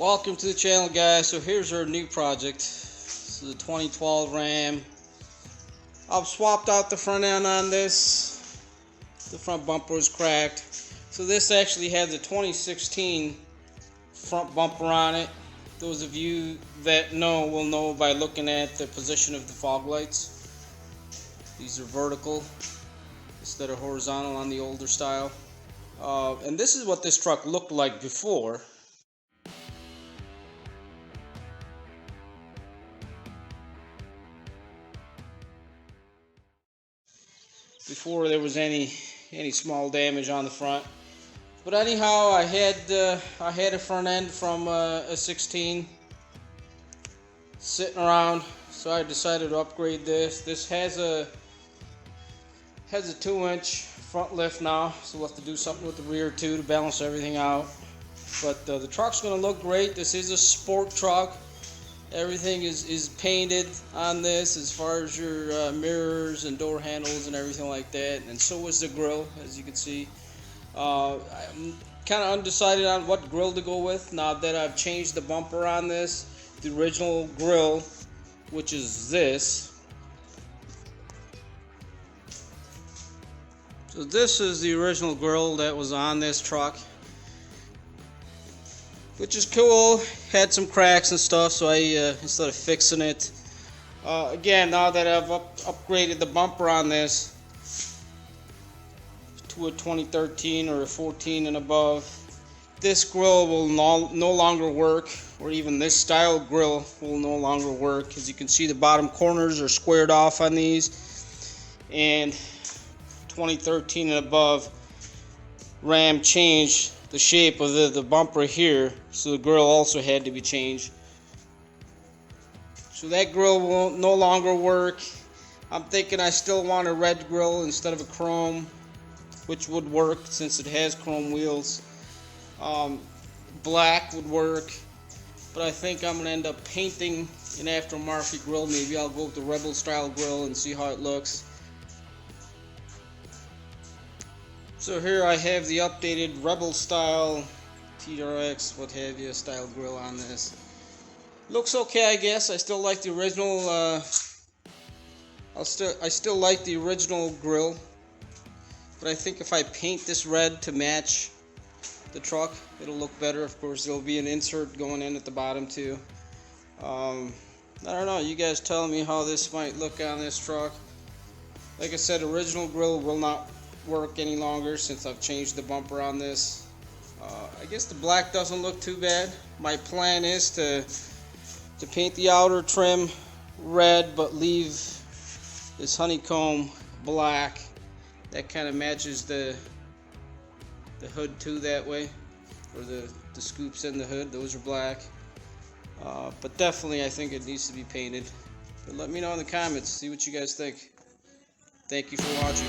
Welcome to the channel, guys. So here's our new project. This is a 2012 Ram. I've swapped out the front end on this. The front bumper was cracked. So this actually has a 2016 front bumper on it. Those of you that know will know by looking at the position of the fog lights. These are vertical instead of horizontal on the older style. And this is what this truck looked like before. Before there was any small damage on the front. But anyhow, I had a front end from a 16 sitting around, so I decided to upgrade this. This has a 2-inch front lift now, so we'll have to do something with the rear too to balance everything out. But the truck's going to look great. This is a sport truck. Everything is painted on this as far as your mirrors and door handles and everything like that, and so is the grille, as you can see. I'm kind of undecided on what grille to go with now that I've changed the bumper on this. The original grille, which is this. So this is the original grille that was on this truck, which is cool. Had some cracks and stuff, so I instead of fixing it, again, now that I've upgraded the bumper on this to a 2013 or a 14 and above, this grille will no longer work, or even this style grille will no longer work. As you can see, the bottom corners are squared off on these, and 2013 and above, Ram changed the shape of the bumper here, so the grille also had to be changed. So that grille will no longer work. I'm thinking I still want a red grille instead of a chrome, which would work since it has chrome wheels. Black would work, but I think I'm going to end up painting an aftermarket grille. Maybe I'll go with the Rebel style grille and see how it looks. So here I have the updated Rebel style TRX, what have you, style grille on this. Looks okay, I guess. I still like the original. I still like the original grille, but I think if I paint this red to match the truck, it'll look better. Of course, there'll be an insert going in at the bottom too. I don't know. You guys tell me how this might look on this truck. Like I said, original grille will not work any longer since I've changed the bumper on this. I guess the black doesn't look too bad. My plan is to paint the outer trim red but leave this honeycomb black. That kind of matches the hood too that way, or the scoops in the hood, those are black. But definitely I think it needs to be painted. But let me know in the comments, see what you guys think. Thank you for watching.